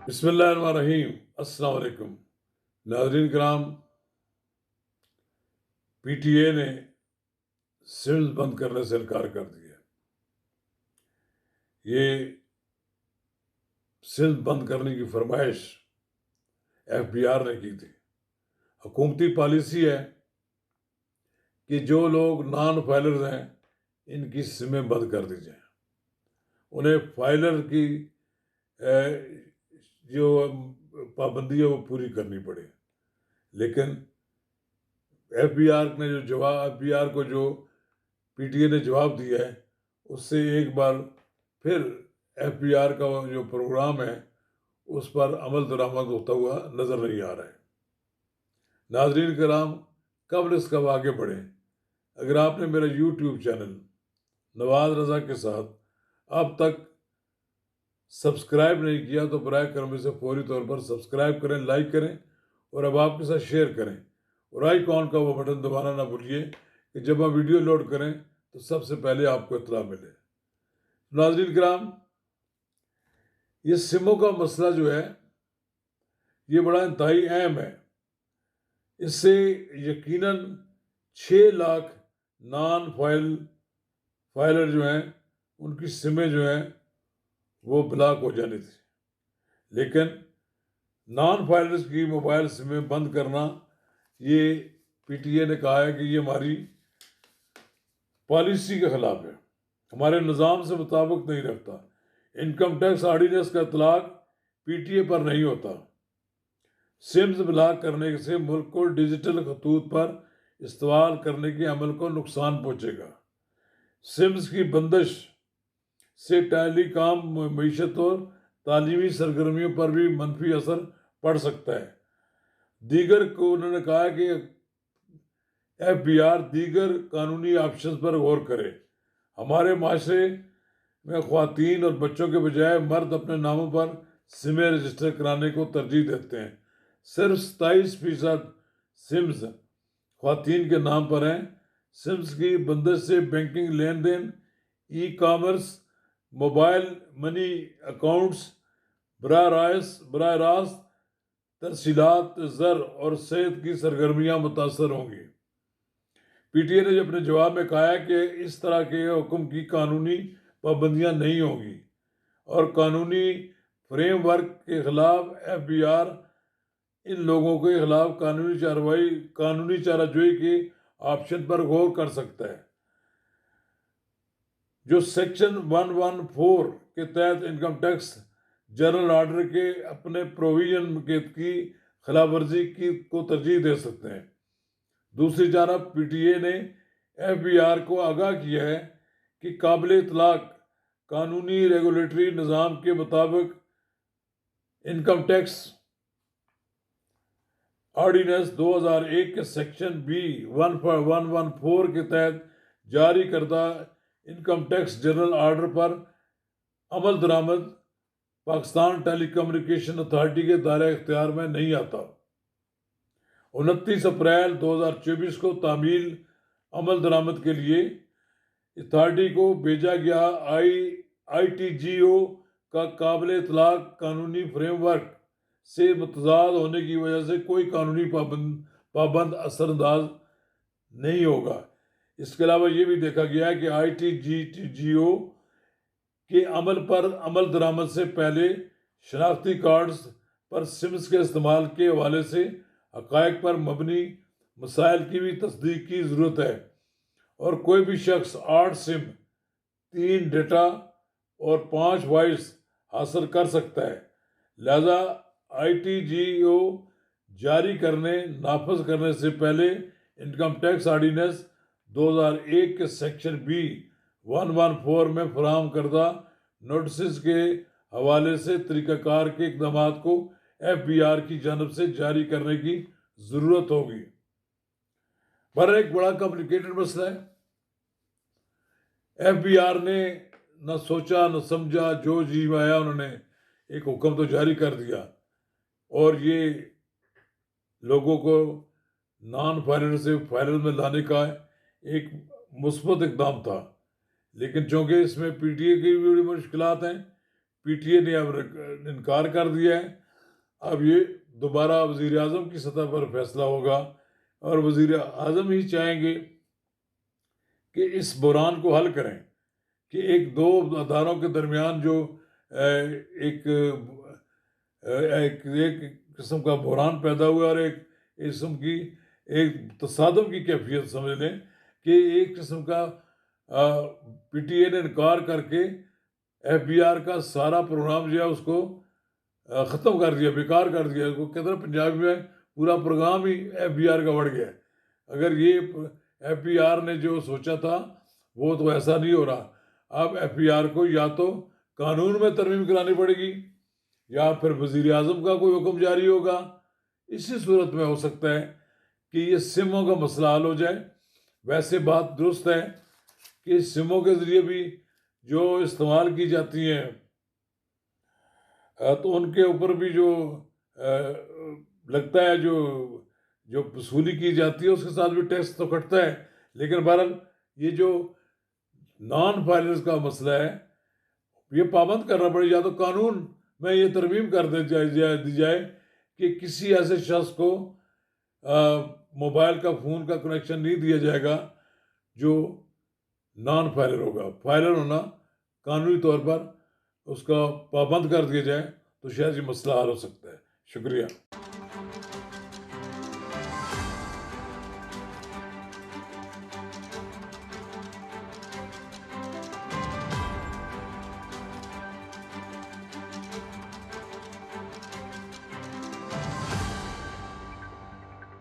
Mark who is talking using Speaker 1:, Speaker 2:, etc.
Speaker 1: बिस्मिल्लाहिर्रहमानिर्रहीम। अस्सलाम वालेकुम नाज़रीन कराम। पीटीए ने सिम्स बंद करने से इनकार कर दिया। ये सिम्स बंद करने की फरमाइश एफबीआर ने की थी। हुकूमती पॉलिसी है कि जो लोग नॉन फाइलर्स हैं इनकी सिमें बंद कर दी जाए। उन्हें फाइलर की जो पाबंदी है वो पूरी करनी पड़े। लेकिन एफबीआर को जो पीटीए ने जवाब दिया है उससे एक बार फिर एफबीआर का जो प्रोग्राम है उस पर अमल दरामद होता हुआ नजर नहीं आ रहा है। नाजरीन कराम, कब्ल इसका आगे बढ़े, अगर आपने मेरा यूट्यूब चैनल नवाज रजा के साथ अब तक सब्सक्राइब नहीं किया तो बराए करम इसे फौरी तौर पर सब्सक्राइब करें, लाइक करें और अब आपके साथ शेयर करें और आइकॉन का वो बटन दबाना ना भूलिए कि जब हम वीडियो लोड करें तो सबसे पहले आपको इत्तला मिले। नाज़रीन किराम, ये सिमों का मसला जो है ये बड़ा इंतहाई अहम है। इससे यकीनन 6 लाख नॉन फाइलर जो हैं उनकी सिमें जो हैं वो ब्लॉक हो जानी थी। लेकिन नॉन फाइलर्स की मोबाइल सिमें बंद करना, ये पीटीए ने कहा है कि ये हमारी पॉलिसी के खिलाफ है, हमारे निज़ाम से मुताबिक नहीं रखता। इनकम टैक्स ऑर्डिनेंस का इतलाक पीटीए पर नहीं होता। सिम्स ब्लॉक करने से मुल्क को डिजिटल खतूत पर इस्तेमाल करने के अमल को नुकसान पहुंचेगा। सिम्स की बंदिश से टेलीकॉम मीशत और तालीमी सरगर्मियों पर भी मनफी असर पड़ सकता है। दीगर को उन्होंने कहा कि एफबीआर दीगर कानूनी ऑप्शन पर गौर करे। हमारे माशरे में ख्वातीन और बच्चों के बजाय मर्द अपने नामों पर सिमें रजिस्टर कराने को तरजीह देते हैं। सिर्फ 27% सिम्स ख्वातीन के नाम पर हैं। सिम्स की बंदिश से बैंकिंग लेन देन, e commerce, mobile money accounts, बराह रास्त तरसीलात ज़र और सेहत की सरगर्मियाँ मुतासर होंगी। पीटीए ने अपने जवाब में कहा है कि इस तरह के हुक्म की कानूनी पाबंदियाँ नहीं होंगी और कानूनी फ्रेमवर्क के खिलाफ एफबीआर इन लोगों के खिलाफ कानूनी चाराजोई के ऑप्शन पर गौर कर सकता है। जो सेक्शन 114 के तहत इनकम टैक्स जनरल ऑर्डर के अपने प्रोविजन की खिलाफवर्जी की को तरजीह दे सकते हैं। दूसरी जानब पीटीए ने एफबीआर को आगाह किया है कि काबिल इतलाक कानूनी रेगुलेटरी निज़ाम के मुताबिक इनकम टैक्स ऑर्डिनेंस 2001 के सेक्शन बी 114 के तहत जारी करदा इनकम टैक्स जनरल ऑर्डर पर अमल दरामद पाकिस्तान टेलीकम्युनिकेशन अथॉरिटी के दायरे इख्तियार में नहीं आता। 29 अप्रैल 2024 को तामील अमल दरामद के लिए अथॉरिटी को भेजा गया ITGO का काबिल इतलाक कानूनी फ्रेमवर्क से मुतजाद होने की वजह से कोई कानूनी पाबंद असरअंदाज नहीं होगा। इसके अलावा ये भी देखा गया है कि ITGO के अमल दरामद से पहले शनाख्ती कार्ड्स पर सिम्स के इस्तेमाल के हवाले से हक़ाइक़ पर मबनी मसाइल की भी तस्दीक की ज़रूरत है और कोई भी शख्स 8 सिम, 3 डेटा और 5 वॉइस हासिल कर सकता है। लिहाजा ITGO जारी करने नाफज करने से पहले इनकम टैक्स ऑर्डिनेंस 2001 के सेक्शन बी 114 में फराहम करदा नोटिस के हवाले से तरीक़ाकार के इकदाम को एफबीआर की जानब से जारी करने की ज़रूरत होगी। पर एक बड़ा कॉम्प्लिकेटेड मसला है। एफबीआर ने न सोचा न समझा, जो जी आया उन्होंने एक हुक्म तो जारी कर दिया और ये लोगों को नॉन फाइलर से फाइलर में लाने का एक मुस्बत इकदाम था। लेकिन चूँकि इसमें पीटीए की भी बड़ी मुश्किलात हैं, पीटीए ने अब इनकार कर दिया है। अब ये दोबारा वज़ीर आज़म की सतह पर फैसला होगा और वज़ीर आज़म ही चाहेंगे कि इस बहरान को हल करें कि एक दो अदारों के दरमियान जो एक एक किस्म का बहरान पैदा हुआ और एक किस्म की एक तसादम की कैफियत समझ लें कि एक किस्म का पीटीए ने इनकार करके एफबीआर का सारा प्रोग्राम जो है उसको ख़त्म कर दिया, बेकार कर दिया। वो कहते हैं पंजाबी में पूरा प्रोग्राम ही एफबीआर का बढ़ गया है। अगर ये एफबीआर ने जो सोचा था वो तो ऐसा नहीं हो रहा। अब एफबीआर को या तो कानून में तरमीम करानी पड़ेगी या फिर वज़ीर आज़म का कोई हुक्म जारी होगा। इसी सूरत में हो सकता है कि ये सिमों का मसला हल हो जाए। वैसे बात दुरुस्त है कि सिमों के ज़रिए भी जो इस्तेमाल की जाती हैं तो उनके ऊपर भी जो लगता है जो जो वसूली की जाती है उसके साथ भी टैक्स तो कटता है। लेकिन बहरहाल ये जो नॉन फाइनेंस का मसला है ये पाबंद करना पड़े, या तो कानून में ये तरमीम कर दी जाए कि किसी ऐसे शख्स को मोबाइल का फ़ोन का कनेक्शन नहीं दिया जाएगा जो नॉन फाइलर होगा। फाइलर होना कानूनी तौर पर उसका पाबंद कर दिया जाए तो शायद ये मसला हल हो सकता है। शुक्रिया।